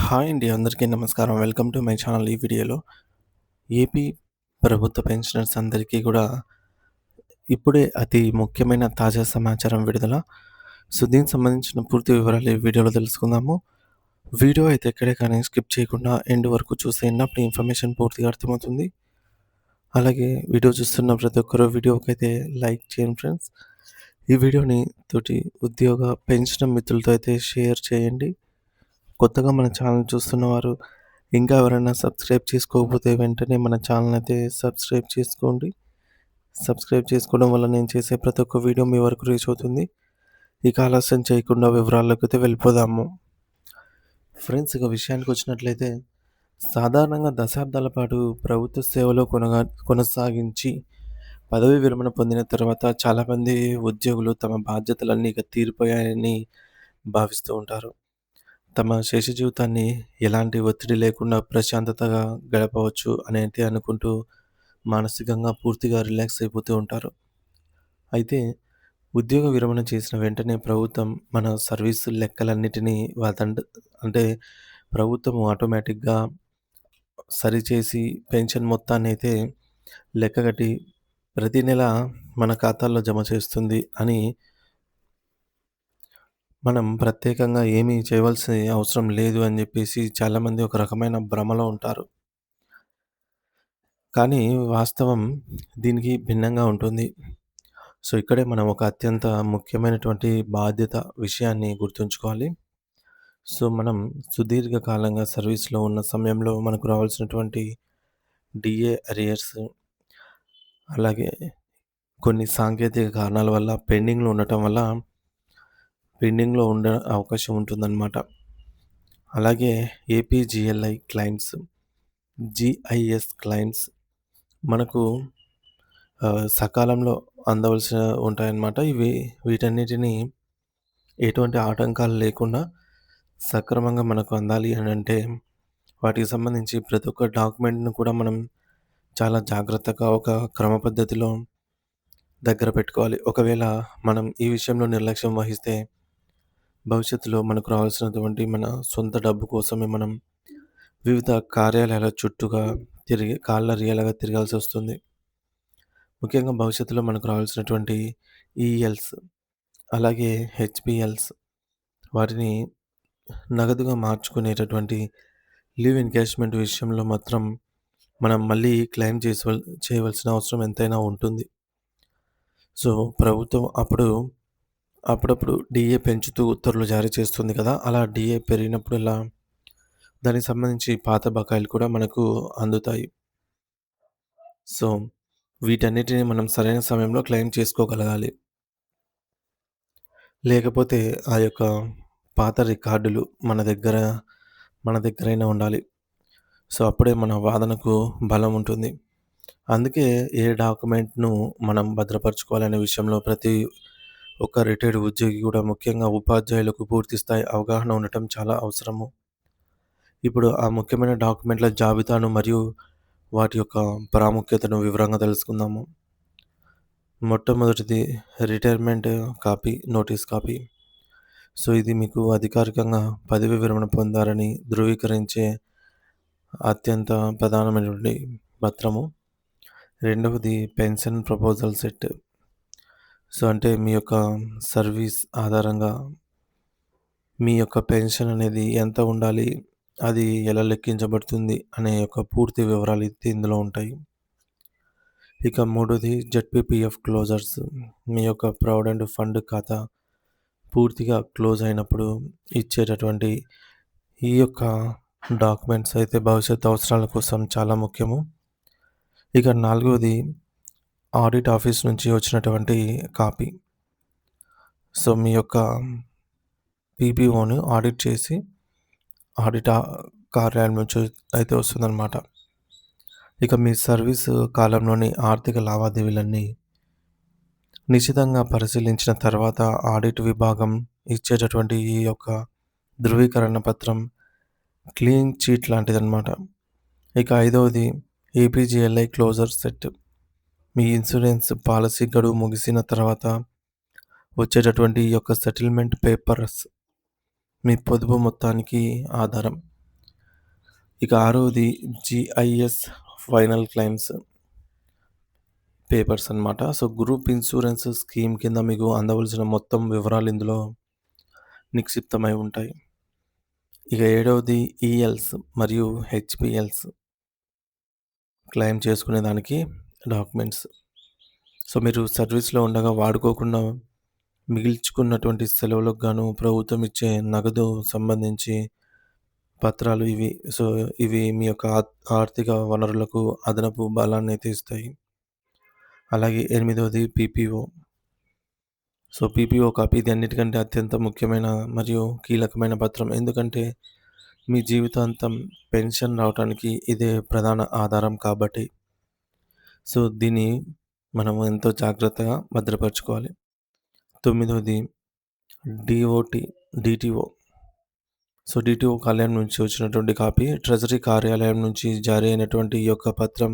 Hi అండి. అందరికీ నమస్కారం. Welcome to my channel. ఈ వీడియోలో ఏపీ ప్రభుత్వ పెన్షనర్స్ అందరికీ కూడా ఇప్పుడే అతి ముఖ్యమైన తాజా సమాచారం విడుదల. సో, దీనికి సంబంధించిన పూర్తి వివరాలు ఈ వీడియోలో తెలుసుకుందాము. వీడియో అయితే ఎక్కడే కానీ స్కిప్ చేయకుండా ఎండ్ వరకు చూసేయండి. అప్పుడు ఇన్ఫర్మేషన్ పూర్తిగా అర్థమవుతుంది. అలాగే వీడియో చూస్తున్న ప్రతి ఒక్కరు వీడియోకైతే లైక్ చేయండి ఫ్రెండ్స్. ఈ వీడియోని తోటి ఉద్యోగ పెన్షన్ మిత్రులతో అయితే షేర్ చేయండి. కొత్తగా మన ఛానల్ చూస్తున్నవారు ఇంకా ఎవరైనా సబ్స్క్రైబ్ చేసుకోకపోతే వెంటనే మన ఛానల్ అయితే సబ్స్క్రైబ్ చేసుకోండి. సబ్స్క్రైబ్ చేసుకోవడం వల్ల నేను చేసే ప్రతి ఒక్క వీడియో మీ వరకు రీచ్ అవుతుంది. ఇక ఆలస్యం చేయకుండా వివరాల్లోకి అయితే వెళ్ళిపోదాము. ఫ్రెండ్స్, ఇక విషయానికి వచ్చినట్లయితే సాధారణంగా దశాబ్దాల పాటు ప్రభుత్వ సేవలో కొనసాగించి పదవీ విరమణ పొందిన తర్వాత చాలామంది ఉద్యోగులు తమ బాధ్యతలన్నీ ఇక తీరిపోయాయని భావిస్తూ ఉంటారు. తమ శేష జీవితాన్ని ఎలాంటి ఒత్తిడి లేకుండా ప్రశాంతతగా గడపవచ్చు అనేది అనుకుంటూ మానసికంగా పూర్తిగా రిలాక్స్ అయిపోతూ ఉంటారు. అయితే ఉద్యోగ విరమణ చేసిన వెంటనే ప్రభుత్వం మన సర్వీసు లెక్కలన్నిటినీ అంటే ప్రభుత్వం ఆటోమేటిక్‌గా సరిచేసి పెన్షన్ మొత్తాన్నయితే లెక్కగట్టి ప్రతి నెల మన ఖాతాల్లో జమ చేస్తుంది అని మనం ప్రత్యేకంగా ఏమీ చేయవలసిన అవసరం లేదు అని చెప్పేసి చాలామంది ఒక రకమైన భ్రమలో ఉంటారు. కానీ వాస్తవం దీనికి భిన్నంగా ఉంటుంది. సో, ఇక్కడే మనం ఒక అత్యంత ముఖ్యమైనటువంటి బాధ్యత విషయాన్ని గుర్తుంచుకోవాలి. సో, మనం సుదీర్ఘ కాలంగా సర్వీస్‌లో ఉన్న సమయంలో మనకు రావాల్సినటువంటి డీఏ అరియర్స్, అలాగే కొన్ని సాంకేతిక కారణాల వల్ల పెండింగ్‌లో ఉండటం వల్ల పెండింగ్‌లో ఉండే అవకాశం ఉంటుందన్నమాట. అలాగే ఏపీజీఎల్ఐ క్లెయిమ్స్, జీఐఎస్ క్లెయిమ్స్ మనకు సకాలంలో అందవలసిన ఉంటాయన్నమాట. వీటన్నిటిని ఎటువంటి ఆటంకాలు లేకుండా సక్రమంగా మనకు అందాలి అనంటే వాటికి సంబంధించి ప్రతి ఒక్క డాక్యుమెంట్‌ను కూడా మనం చాలా జాగ్రత్తగా ఒక క్రమ పద్ధతిలో దగ్గర పెట్టుకోవాలి. ఒకవేళ మనం ఈ విషయంలో నిర్లక్ష్యం వహిస్తే భవిష్యత్తులో మనకు రావాల్సినటువంటి మన సొంత డబ్బు కోసమే మనం వివిధ కార్యాలయాల చుట్టూగా కాళ్ళరిగేలాగా తిరగాల్సొస్తుంది. ముఖ్యంగా భవిష్యత్తులో మనకు రావాల్సినటువంటి ఈఎల్స్, అలాగే హెచ్‌పిఎల్స్ వాటిని నగదుగా మార్చుకునేటటువంటి లీవ్ ఎన్‌క్యాష్‌మెంట్ విషయంలో మాత్రం మనం మళ్ళీ క్లెయిమ్ చేయవలసిన అవసరం ఎంతైనా ఉంటుంది. సో, ప్రభుత్వం అప్పుడప్పుడు డీఏ పెంచుతూ ఉత్తర్వులు జారీ చేస్తుంది కదా! అలా డీఏ పెరిగినప్పుడల్లా దానికి సంబంధించి పాత బకాయిలు కూడా మనకు అందుతాయి. సో, వీటన్నిటిని మనం సరైన సమయంలో క్లెయిమ్ చేసుకోగలగాలి. లేకపోతే ఆ యొక్క పాత రికార్డులు మన దగ్గరైనా ఉండాలి. సో, అప్పుడే మన వాదనకు బలం ఉంటుంది. అందుకే ఏ డాక్యుమెంట్‌ను మనం భద్రపరచుకోవాలనే విషయంలో ప్రతి ఒక్క రిటైర్డ్ ఉద్యోగి కూడా ముఖ్యంగా ఉపాధ్యాయులకు పూర్తి స్థాయి అవగాహన ఉండటం చాలా అవసరము. ఇప్పుడు ఆ ముఖ్యమైన డాక్యుమెంట్ల జాబితాను మరియు వాటి యొక్క ప్రాముఖ్యతను వివరంగా తెలుసుకుందాము. మొట్టమొదటిది retirement copy, notice copy. So, ఇది మీకు అధికారికంగా పదవీ విరమణ పొందారని ధృవీకరించే అత్యంత ప్రధానమైనటువంటి పత్రము. రెండవది పెన్షన్ ప్రపోజల్ సెట్. సో, అంటే మీ యొక్క సర్వీస్ ఆధారంగా మీ యొక్క పెన్షన్ అనేది ఎంత ఉండాలి, అది ఎలా లెక్కించబడుతుంది అనే యొక్క పూర్తి వివరాలు అయితే ఇందులో ఉంటాయి. ఇక మూడోది జెడ్‌పీపీఎఫ్ క్లోజర్స్. మీ యొక్క ప్రావిడెంట్ ఫండ్ ఖాతా పూర్తిగా క్లోజ్ అయినప్పుడు ఇచ్చేటటువంటి ఈ యొక్క డాక్యుమెంట్స్ అయితే భవిష్యత్ అవసరాల కోసం చాలా ముఖ్యము. ఇక నాలుగవది ఆడిట్ ఆఫీస్ నుంచి వచ్చినటువంటి కాపీ. సో, మీ యొక్క పీపీఓని ఆడిట్ చేసి ఆడిట్ కార్యాలయం నుంచి అయితే వస్తుందన్నమాట. ఇక మీ సర్వీసు కాలంలోని ఆర్థిక లావాదేవీలన్నీ నిశితంగా పరిశీలించిన తర్వాత ఆడిట్ విభాగం ఇచ్చేటటువంటి ఈ యొక్క ధృవీకరణ పత్రం క్లీన్ చీట్ లాంటిదన్నమాట. ఇక ఐదవది ఏపీజీఎల్ఐ క్లోజర్ సెట్. మీ ఇన్సూరెన్స్ పాలసీ గడువు ముగిసిన తర్వాత వచ్చేటటువంటి ఈ యొక్క సెటిల్మెంట్ పేపర్స్ మీ పొదుపు మొత్తానికి ఆధారం. ఇక ఆరోది జీఐఎస్ ఫైనల్ క్లెయిమ్స్ పేపర్స్ అనమాట. సో, గ్రూప్ ఇన్సూరెన్స్ స్కీమ్ కింద మీకు అందవలసిన మొత్తం వివరాలు ఇందులో నిక్షిప్తమై ఉంటాయి. ఇక ఏడవది ఈఎల్స్ మరియు హెచ్‌పిఎల్స్ క్లెయిమ్ చేసుకునేదానికి డాక్యుమెంట్స్. సో, మీరు సర్వీస్‌లో ఉండగా వాడుకోకుండా మిగిల్చుకున్నటువంటి సెలవులకు గాను ప్రభుత్వం ఇచ్చే నగదు సంబంధించి పత్రాలు ఇవి. సో, ఇవి మీ యొక్క ఆర్థిక వనరులకు అదనపు బలాన్నయితే ఇస్తాయి. అలాగే ఎనిమిదవది పీపీఓ. సో, పీపీఓ కాపీ ఇది అన్నిటికంటే అత్యంత ముఖ్యమైన మరియు కీలకమైన పత్రం. ఎందుకంటే మీ జీవితాంతం పెన్షన్ రావటానికి ఇదే ప్రధాన ఆధారం కాబట్టి. సో, దీన్ని మనము ఎంతో జాగ్రత్తగా భద్రపరుచుకోవాలి. తొమ్మిదవది డీటీఓ. సో, డీటీఓ కార్యాలయం నుంచి వచ్చినటువంటి కాపీ, ట్రెజరీ కార్యాలయం నుంచి జారీ అయినటువంటి ఈ యొక్క పత్రం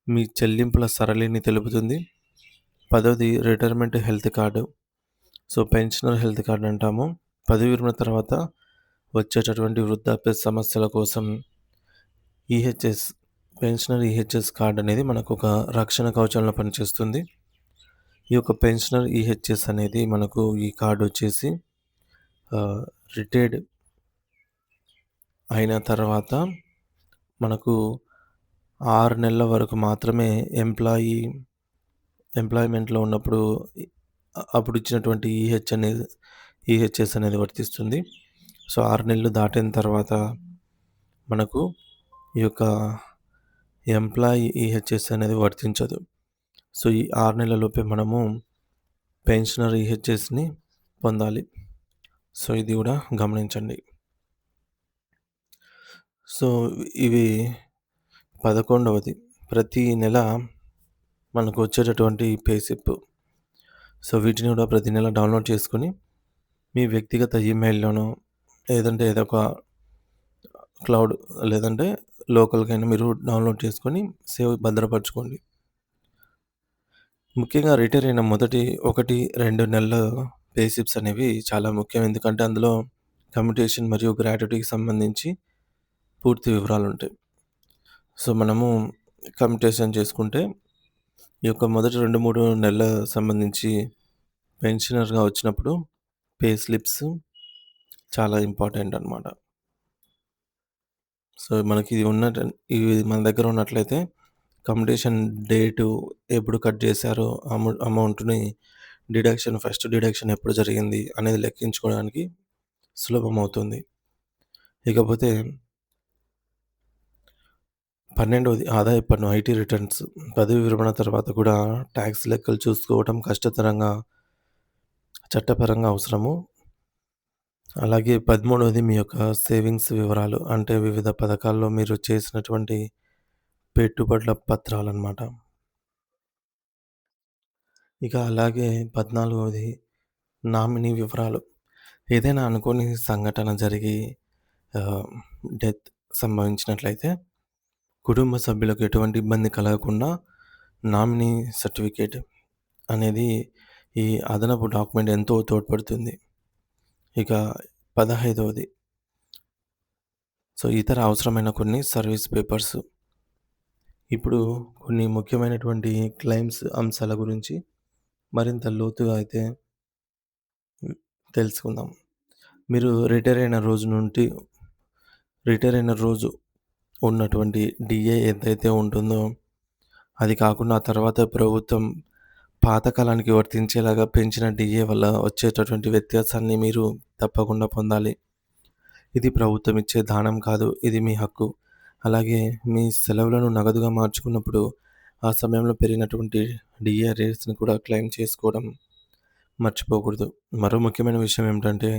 మీ చెల్లింపుల సరళిని తెలుపుతుంది. పదవది retirement health card. So, pensioner health card అంటాము. పదవి విరమణ తర్వాత వచ్చేటటువంటి వృద్ధాప్య సమస్యల కోసం ఈహెచ్ఎస్ పెన్షనర్ ఈహెచ్ఎస్ కార్డ్ అనేది మనకొక రక్షణ కవచంలా పనిచేస్తుంది. ఈ యొక్క పెన్షనర్ ఈహెచ్ఎస్ అనేది మనకు ఈ కార్డ్ వచ్చేసి రిటైర్డ్ అయిన తర్వాత మనకు 6 నెలల వరకు మాత్రమే ఎంప్లాయ్‌మెంట్‌లో ఉన్నప్పుడు అప్పుడు ఇచ్చినటువంటి ఈహెచ్ఎస్ అనేది వర్తిస్తుంది. సో, 6 నెలలు దాటిన తర్వాత మనకు ఈ యొక్క ఎంప్లాయీ ఈహెచ్ఎస్ అనేది వర్తించదు. సో, ఈ 6 నెలలలోపే మనము పెన్షనర్ ఈహెచ్ఎస్‌ని పొందాలి. సో, ఇది గూడా గమనించండి. సో, ఇవి 11వది ప్రతి నెల మనకు వచ్చేటటువంటి పే స్లిప్. సో, వీటిని కూడా ప్రతి నెల డౌన్‌లోడ్ చేసుకొని మీ వ్యక్తిగత ఈమెయిల్‌లోనో లేదంటే ఏదో ఒక క్లౌడ్ లేదంటే లోకల్‌గైనా మీరు డౌన్‌లోడ్ చేసుకొని భద్రపరచుకోండి. ముఖ్యంగా రిటైర్ అయిన మొదటి 1, 2 నెలల పే స్లిప్స్ అనేవి చాలా ముఖ్యం. ఎందుకంటే అందులో కమ్యూటేషన్ మరియు గ్రాట్యుటీకి సంబంధించి పూర్తి వివరాలుంటాయి. సో, మనము కమ్యూటేషన్ చేసుకుంటే ఈ యొక్క మొదటి 2, 3 నెలల సంబంధించి పెన్షనర్‌గా వచ్చినప్పుడు పే స్లిప్స్ చాలా ఇంపార్టెంట్ అనమాట. సో, మనకి ఇవి మన దగ్గర ఉన్నట్లయితే కమ్యూటేషన్ డేటు ఎప్పుడు కట్ చేశారో అమౌంట్‌ని ఫస్ట్ డిడక్షన్ ఎప్పుడు జరిగింది అనేది లెక్కించుకోవడానికి సులభమవుతుంది. ఇకపోతే 12వది ఆదాయపు పన్ను ఐటీ రిటర్న్స్. పదవి విరమణ తర్వాత కూడా టాక్స్ లెక్కలు చూసుకోవడం చట్టపరంగా అవసరము. అలాగే 13వది మీ యొక్క సేవింగ్స్ వివరాలు. అంటే వివిధ పథకాల్లో మీరు చేసినటువంటి పెట్టుబడుల పత్రాలనమాట. ఇక అలాగే 14వది నామినీ వివరాలు. ఏదైనా అనుకోని సంఘటన జరిగి డెత్ సంభవించినట్లయితే కుటుంబ సభ్యులకు ఎటువంటి ఇబ్బంది కలగకుండా నామినీ సర్టిఫికేట్ అనేది ఈ అదనపు డాక్యుమెంట్ ఎంతో తోడ్పడుతుంది. ఇక 15వది సో, ఇతర అవసరమైన కొన్ని సర్వీస్ పేపర్స్. ఇప్పుడు కొన్ని ముఖ్యమైనటువంటి క్లెయిమ్స్ అంశాల గురించి మరింత లోతుగా అయితే తెలుసుకుందాం. మీరు రిటైర్ అయిన రోజు ఉన్నటువంటి డీఏ ఎంతైతే ఉంటుందో, అది కాకుండా ఆ తర్వాత ప్రభుత్వం పాత కాలానికి వర్తించేలాగా పెంచిన డీఏ వల్ల వచ్చేటటువంటి వ్యత్యాసాన్ని మీరు తప్పకుండా పొందాలి. ఇది ప్రభుత్వం ఇచ్చే దానం కాదు. ఇది మీ హక్కు. అలాగే మీ సెలవులను నగదుగా మార్చుకున్నప్పుడు ఆ సమయంలో పెరిగినటువంటి డీఏ రేట్స్‌ని కూడా క్లెయిమ్ చేసుకోవడం మర్చిపోకూడదు. మరో ముఖ్యమైన విషయం ఏమిటంటే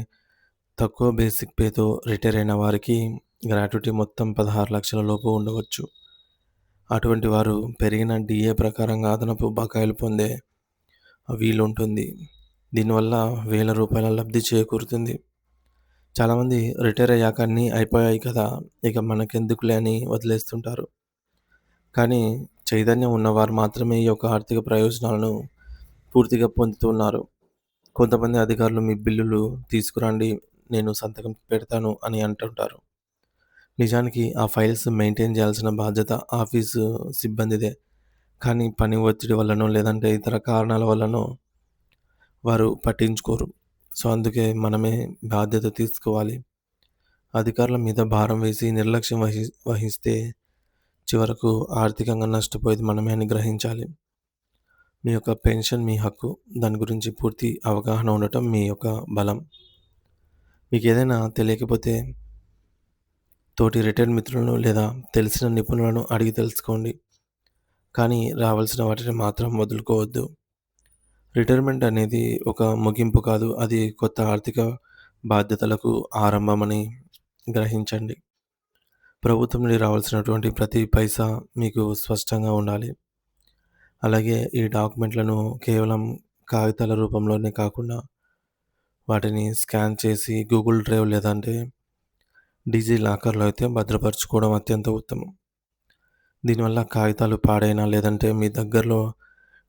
తక్కువ బేసిక్ పేతో రిటైర్ అయిన వారికి గ్రాట్యుటీ మొత్తం 16,00,000 లోపు ఉండవచ్చు. అటువంటి వారు పెరిగిన డీఏ ప్రకారంగా అదనపు బకాయిలు పొందే వీలుంటుంది. దీనివల్ల వేల రూపాయల లబ్ధి చేకూరుతుంది. చాలామంది రిటైర్ అయ్యాక అన్నీ అయిపోయాయి కదా! ఇక మనకెందుకులే అని వదిలేస్తుంటారు. కానీ చైతన్యం ఉన్నవారు మాత్రమే ఈ యొక్క ఆర్థిక ప్రయోజనాలను పూర్తిగా పొందుతున్నారు. కొంతమంది అధికారులు మీ బిల్లులు తీసుకురండి, నేను సంతకం పెడతాను అని అంటుంటారు. నిజానికి ఆ ఫైల్స్ మెయింటైన్ చేయాల్సిన బాధ్యత ఆఫీసు సిబ్బందిదే. కానీ పని ఒత్తిడి వల్లనో, లేదంటే ఇతర కారణాల వల్లనో వారు పట్టించుకోరు. సో, అందుకే మనమే బాధ్యత తీసుకోవాలి. అధికారుల మీద భారం వేసి నిర్లక్ష్యం వహిస్తే చివరకు ఆర్థికంగా నష్టపోయేది మనమే అని గ్రహించాలి. మీ యొక్క పెన్షన్ మీ హక్కు. దాని గురించి పూర్తి అవగాహన ఉండటం మీ యొక్క బలం. మీకేదైనా తెలియకపోతే తోటి రిటైర్డ్ మిత్రులను లేదా తెలిసిన నిపుణులను అడిగి తెలుసుకోండి. కానీ రావాల్సిన వాటిని మాత్రం వదులుకోవద్దు. రిటైర్మెంట్ అనేది ఒక ముగింపు కాదు. అది కొత్త ఆర్థిక బాధ్యతలకు ఆరంభమని గ్రహించండి. ప్రభుత్వం నుండి రావాల్సినటువంటి ప్రతి పైసా మీకు స్పష్టంగా ఉండాలి. అలాగే ఈ డాక్యుమెంట్లను కేవలం కాగితాల రూపంలోనే కాకుండా వాటిని స్కాన్ చేసి గూగుల్ డ్రైవ్ లేదంటే డిజి లాకర్‌లో అయితే భద్రపరచుకోవడం అత్యంత ఉత్తమం. దీనివల్ల కాగితాలు పాడైనా లేదంటే మీ దగ్గరలో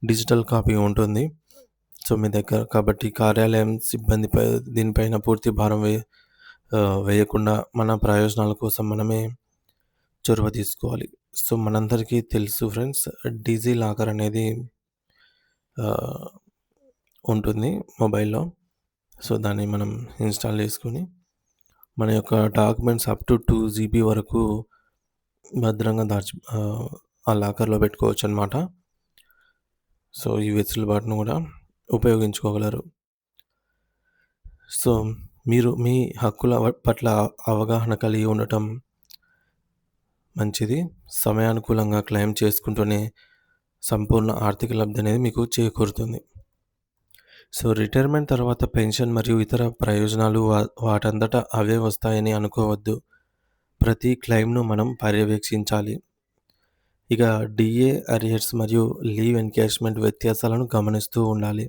డిజిటల్ కాపీ ఉంటుంది. సో, మీ దగ్గర కాబట్టి కార్యాలయం సిబ్బందిపై దీనిపైన పూర్తి భారం వేయకుండా మన ప్రయోజనాల కోసం మనమే చొరవ తీసుకోవాలి. సో, మనందరికీ తెలుసు ఫ్రెండ్స్, డిజి లాకర్ అనేది ఆహ్, ఉంటుంది మొబైల్‌లో. సో, దాన్ని మనం ఇన్‌స్టాల్ చేసుకొని మన యొక్క డాక్యుమెంట్స్ అప్ టు 2 జీబీ వరకు భద్రంగా ఆ లాకర్‌లో పెట్టుకోవచ్చనమాట. సో, ఈ వెసులుబాటును కూడా ఉపయోగించుకోగలరు. సో, మీరు మీ హక్కుల పట్ల అవగాహన కలిగి ఉండటం మంచిది. సమయానుకూలంగా క్లెయిమ్ చేసుకుంటూనే సంపూర్ణ ఆర్థిక లబ్ధి అనేది మీకు చేకూరుతుంది. సో, రిటైర్మెంట్ తర్వాత పెన్షన్ మరియు ఇతర ప్రయోజనాలు వాటంతట అవే వస్తాయని అనుకోవద్దు. ప్రతి క్లెయిమ్‌ను మనం పర్యవేక్షించాలి. ఇక డీఏ అరియర్స్ మరియు లీవ్ ఎన్‌క్యాష్‌మెంట్ వ్యత్యాసాలను గమనిస్తూ ఉండాలి.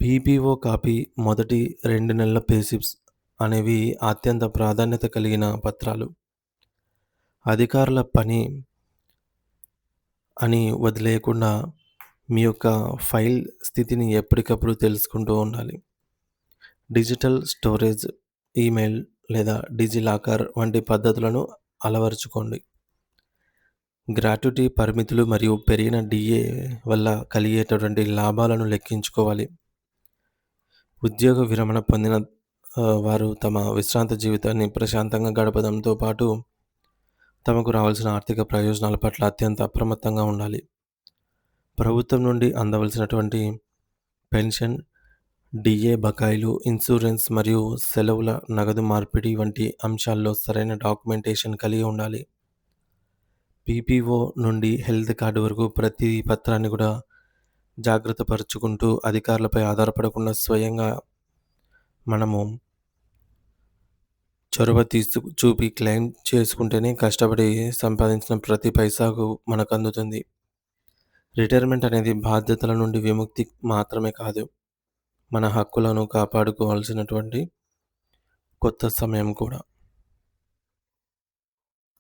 పీపీఓ కాపీ, మొదటి 2 నెలల పేసిప్స్ అనేవి అత్యంత ప్రాధాన్యత కలిగిన పత్రాలు. అధికారుల పని అని వదిలేయకుండా మీ యొక్క ఫైల్ స్థితిని ఎప్పటికప్పుడు తెలుసుకుంటూ ఉండాలి. డిజిటల్ స్టోరేజ్, ఈమెయిల్ లేదా డిజిలాకర్ వంటి పద్ధతులను అలవరుచుకోండి. గ్రాట్యుటీ పరిమితులు మరియు పెరిగిన డీఏ వల్ల కలిగేటటువంటి లాభాలను లెక్కించుకోవాలి. ఉద్యోగ విరమణ పొందిన వారు తమ విశ్రాంత జీవితాన్ని ప్రశాంతంగా గడపడంతో పాటు తమకు రావాల్సిన ఆర్థిక ప్రయోజనాల పట్ల అత్యంత అప్రమత్తంగా ఉండాలి. ప్రభుత్వం నుండి అందవలసినటువంటి పెన్షన్, డీఏ బకాయిలు, ఇన్సూరెన్స్ మరియు సెలవుల నగదు మార్పిడి వంటి అంశాల్లో సరైన డాక్యుమెంటేషన్ కలిగి ఉండాలి. పీపీఓ నుండి హెల్త్ కార్డ్ వరకు ప్రతి పత్రాన్ని కూడా జాగ్రత్త పరుచుకుంటూ అధికారులపై ఆధారపడకుండా స్వయంగా మనము చొరవ చూపి క్లెయిమ్ చేసుకుంటేనే కష్టపడి సంపాదించిన ప్రతి పైసాకు మనకు అందుతుంది. రిటైర్మెంట్ అనేది బాధ్యతల నుండి విముక్తి మాత్రమే కాదు, మన హక్కులను కాపాడుకోవాల్సినటువంటి కొత్త సమయం కూడా.